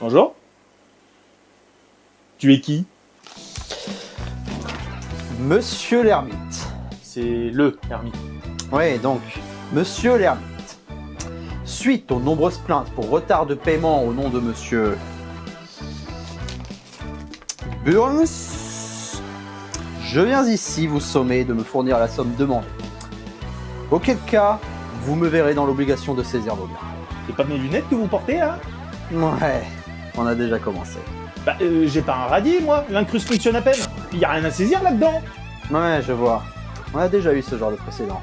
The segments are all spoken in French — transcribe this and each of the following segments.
Bonjour. Tu es qui? Monsieur l'ermite. C'est le ermite. Oui, donc, monsieur l'ermite. Suite aux nombreuses plaintes pour retard de paiement au nom de monsieur Burns, je viens ici vous sommer de me fournir la somme demandée. Auquel cas, vous me verrez dans l'obligation de saisir vos biens. C'est pas mes lunettes que vous portez, là? Ouais, on a déjà commencé. Bah, j'ai pas un radis, moi. L'incruste fonctionne à peine. Il y a rien à saisir là-dedans. Ouais, je vois. On a déjà eu ce genre de précédent.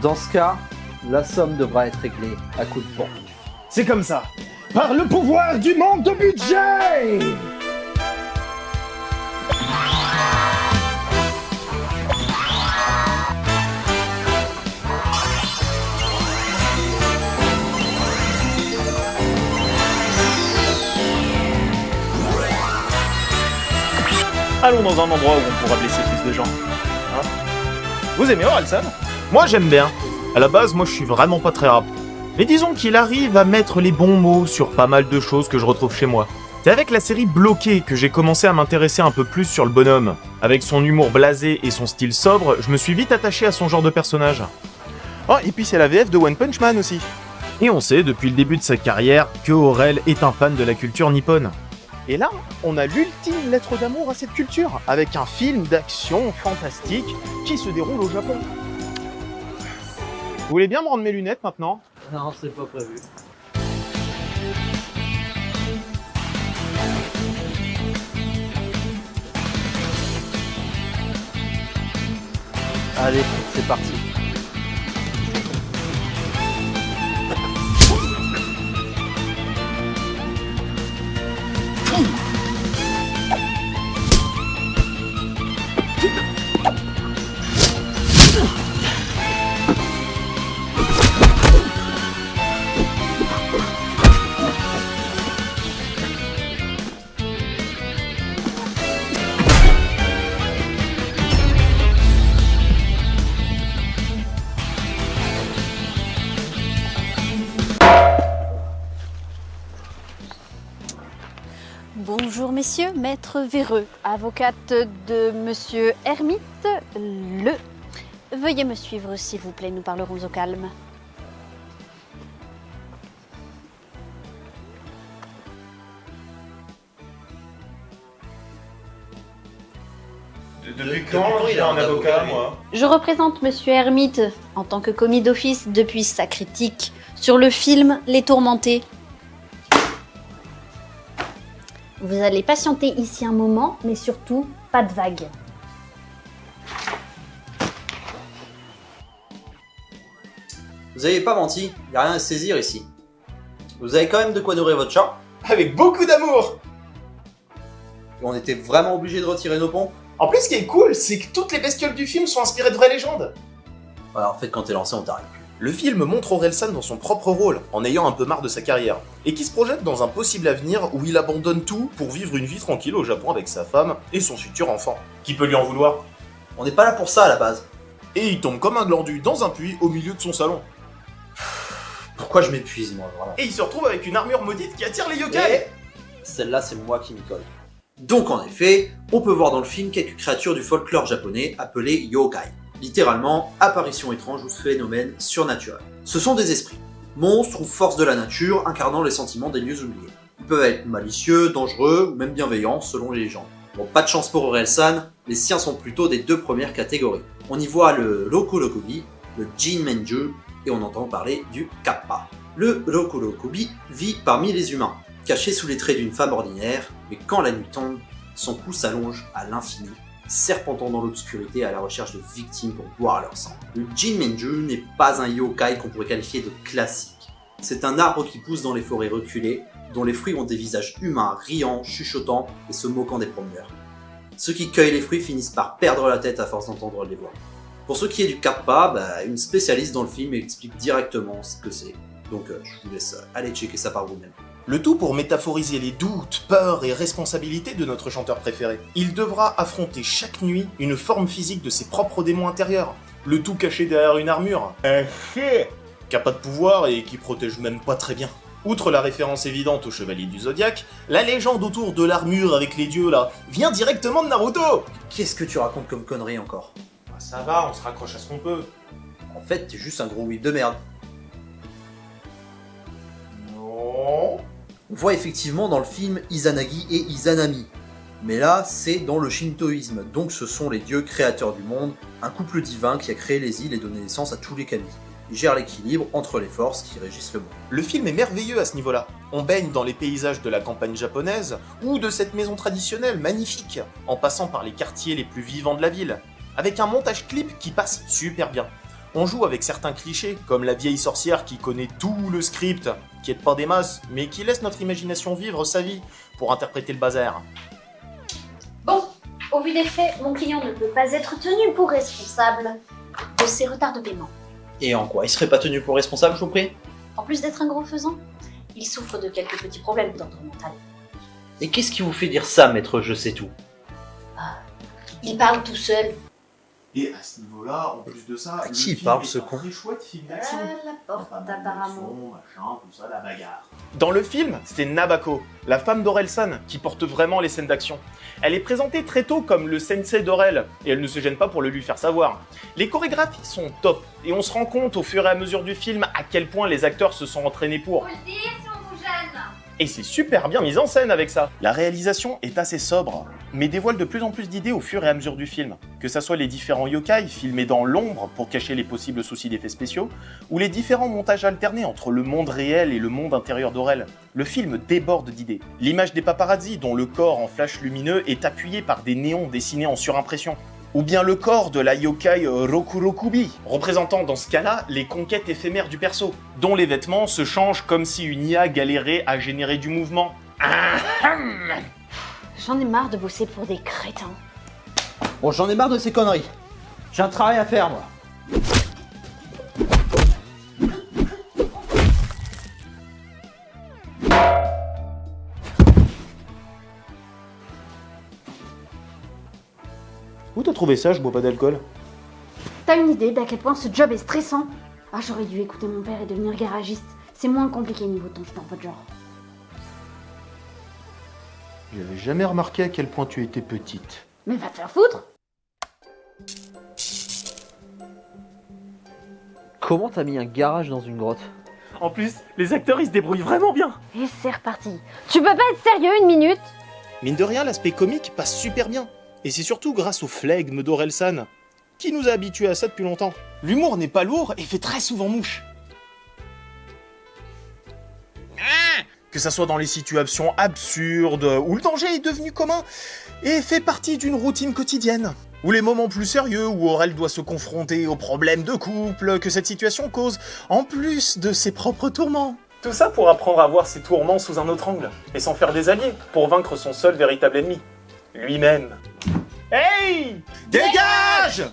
Dans ce cas, la somme devra être réglée à coup de portif. C'est comme ça. Par le pouvoir du manque de budget! Allons dans un endroit où on pourra blesser plus de gens. Hein? Vous aimez Orelsan? Moi j'aime bien. À la base, moi je suis vraiment pas très rap. Mais disons qu'il arrive à mettre les bons mots sur pas mal de choses que je retrouve chez moi. C'est avec la série Bloqué que j'ai commencé à m'intéresser un peu plus sur le bonhomme. Avec son humour blasé et son style sobre, je me suis vite attaché à son genre de personnage. Oh, et puis c'est la VF de One Punch Man aussi. Et on sait depuis le début de sa carrière que Aurel est un fan de la culture nippone. Et là, on a l'ultime lettre d'amour à cette culture, avec un film d'action fantastique qui se déroule au Japon. Vous voulez bien me rendre mes lunettes maintenant? Non, c'est pas prévu. Allez, c'est parti. Bonjour messieurs, maître Véreux, avocate de monsieur Hermite Le. Veuillez me suivre s'il vous plaît, nous parlerons au calme. Depuis quand il a un avocat, moi? Je représente monsieur Hermite en tant que commis d'office depuis sa critique sur le film Les Tourmentés. Vous allez patienter ici un moment, mais surtout, pas de vagues. Vous avez pas menti, y a rien à saisir ici. Vous avez quand même de quoi nourrir votre chat. Avec beaucoup d'amour! Et on était vraiment obligé de retirer nos ponts. En plus, ce qui est cool, c'est que toutes les bestioles du film sont inspirées de vraies légendes. Alors en fait, quand t'es lancé, on t'arrête plus. Le film montre Orelsan dans son propre rôle, en ayant un peu marre de sa carrière, et qui se projette dans un possible avenir où il abandonne tout pour vivre une vie tranquille au Japon avec sa femme et son futur enfant. Qui peut lui en vouloir? On n'est pas là pour ça à la base. Et il tombe comme un glandu dans un puits au milieu de son salon. Pourquoi je m'épuise, moi, vraiment. Et il se retrouve avec une armure maudite qui attire les yokai. Et celle-là, c'est moi qui m'y colle. Donc en effet, on peut voir dans le film quelques créatures du folklore japonais appelées yokai. Littéralement, apparitions étranges ou phénomènes surnaturels. Ce sont des esprits, monstres ou forces de la nature incarnant les sentiments des lieux oubliés. Ils peuvent être malicieux, dangereux ou même bienveillants selon les légendes. Bon, pas de chance pour Orelsan, les siens sont plutôt des deux premières catégories. On y voit le Rokurokubi, le Jinmenju, et on entend parler du Kappa. Le Rokurokubi vit parmi les humains, caché sous les traits d'une femme ordinaire, mais quand la nuit tombe, son cou s'allonge à l'infini, serpentant dans l'obscurité à la recherche de victimes pour boire leur sang. Le Jinmenju n'est pas un yokai qu'on pourrait qualifier de classique. C'est un arbre qui pousse dans les forêts reculées, dont les fruits ont des visages humains, riant, chuchotant et se moquant des promeneurs. Ceux qui cueillent les fruits finissent par perdre la tête à force d'entendre les voix. Pour ce qui est du Kappa, une spécialiste dans le film explique directement ce que c'est. Donc je vous laisse aller checker ça par vous-même. Le tout pour métaphoriser les doutes, peurs et responsabilités de notre chanteur préféré. Il devra affronter chaque nuit une forme physique de ses propres démons intérieurs, le tout caché derrière une armure. Qui a pas de pouvoir et qui protège même pas très bien. Outre la référence évidente au Chevalier du Zodiaque, la légende autour de l'armure avec les dieux là vient directement de Naruto. Qu'est-ce que tu racontes comme connerie encore? Bah, ça va, on se raccroche à ce qu'on peut. En fait, t'es juste un gros whip de merde. Non. On voit effectivement dans le film Izanagi et Izanami. Mais là, c'est dans le shintoïsme, donc ce sont les dieux créateurs du monde, un couple divin qui a créé les îles et donné naissance à tous les kami. Ils gèrent l'équilibre entre les forces qui régissent le monde. Le film est merveilleux à ce niveau-là. On baigne dans les paysages de la campagne japonaise ou de cette maison traditionnelle magnifique, en passant par les quartiers les plus vivants de la ville, avec un montage clip qui passe super bien. On joue avec certains clichés, comme la vieille sorcière qui connaît tout le script, qui est pas des masses, mais qui laisse notre imagination vivre sa vie pour interpréter le bazar. Bon, au vu des faits, mon client ne peut pas être tenu pour responsable de ses retards de paiement. Et en quoi il serait pas tenu pour responsable, je vous prie? En plus d'être un gros faisant, il souffre de quelques petits problèmes d'ordre mental. Et qu'est-ce qui vous fait dire ça, maître je sais tout? Il parle tout seul. Et à ce niveau-là, en plus de ça, À qui il parle, ce con? très chouette film d'action. La porte, apparemment. Machin, tout ça, la bagarre. Dans le film, c'est Nabako, la femme d'Orelsan, qui porte vraiment les scènes d'action. Elle est présentée très tôt comme le sensei d'Orel, et elle ne se gêne pas pour le lui faire savoir. Les chorégraphies sont top, et on se rend compte au fur et à mesure du film à quel point les acteurs se sont entraînés pour. Faut le dire si on vous gêne. Et c'est super bien mis en scène avec ça. La réalisation est assez sobre, mais dévoile de plus en plus d'idées au fur et à mesure du film. Que ça soit les différents yokai filmés dans l'ombre pour cacher les possibles soucis d'effets spéciaux, ou les différents montages alternés entre le monde réel et le monde intérieur d'Aurel. Le film déborde d'idées. L'image des paparazzi, dont le corps en flash lumineux est appuyé par des néons dessinés en surimpression. Ou bien le corps de la yokai Rokurokubi, représentant dans ce cas-là les conquêtes éphémères du perso, dont les vêtements se changent comme si une IA galérait à générer du mouvement. J'en ai marre de bosser pour des crétins. Bon, j'en ai marre de ces conneries. J'ai un travail à faire, moi. Où t'as trouvé ça, je bois pas d'alcool? T'as une idée d'à quel point ce job est stressant? Ah, j'aurais dû écouter mon père et devenir garagiste. C'est moins compliqué niveau ton dans votre genre. J'avais jamais remarqué à quel point tu étais petite. Mais va te faire foutre! Comment t'as mis un garage dans une grotte? En plus, les acteurs ils se débrouillent vraiment bien. Et c'est reparti. Tu peux pas être sérieux une minute? Mine de rien, l'aspect comique passe super bien. Et c'est surtout grâce au flegme d'Orelsan, qui nous a habitués à ça depuis longtemps. L'humour n'est pas lourd et fait très souvent mouche. Que ça soit dans les situations absurdes, où le danger est devenu commun et fait partie d'une routine quotidienne. Ou les moments plus sérieux où Aurel doit se confronter aux problèmes de couple que cette situation cause, en plus de ses propres tourments. Tout ça pour apprendre à voir ses tourments sous un autre angle, et s'en faire des alliés pour vaincre son seul véritable ennemi, lui-même. Hey! Dégage!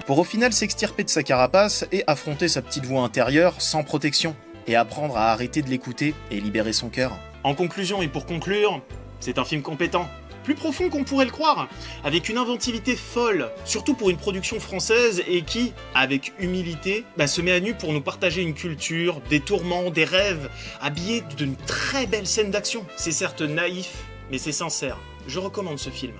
Pour au final s'extirper de sa carapace et affronter sa petite voix intérieure sans protection, et apprendre à arrêter de l'écouter et libérer son cœur. En conclusion et pour conclure, c'est un film compétent. Plus profond qu'on pourrait le croire, avec une inventivité folle, surtout pour une production française et qui, avec humilité, se met à nu pour nous partager une culture, des tourments, des rêves, habillés d'une très belle scène d'action. C'est certes naïf, mais c'est sincère. Je recommande ce film.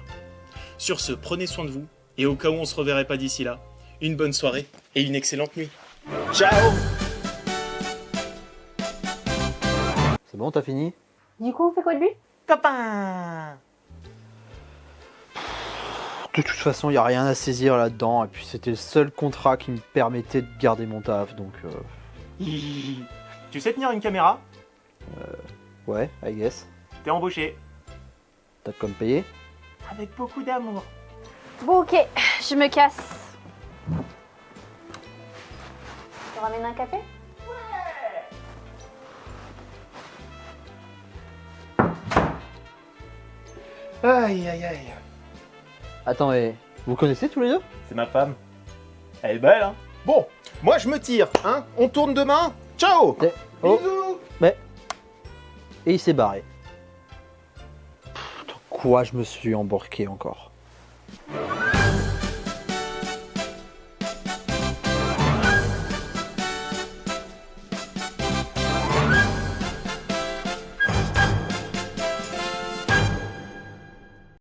Sur ce, prenez soin de vous, et au cas où on se reverrait pas d'ici là, une bonne soirée et une excellente nuit. Ciao! C'est bon, t'as fini? Du coup, on fait quoi de lui? Copain! De toute façon, il n'y a rien à saisir là-dedans, et puis c'était le seul contrat qui me permettait de garder mon taf, donc Tu sais tenir une caméra? ouais, I guess. T'es embauché. T'as de quoi me payer? Avec beaucoup d'amour. Bon, ok, je me casse. Tu ramènes un café? Aïe aïe aïe. Attends, et vous connaissez tous les deux? C'est ma femme. Elle est belle, hein? Bon, moi je me tire, hein? On tourne demain? Ciao! Oh, Bisous! et il s'est barré. Putain, quoi je me suis embarqué encore?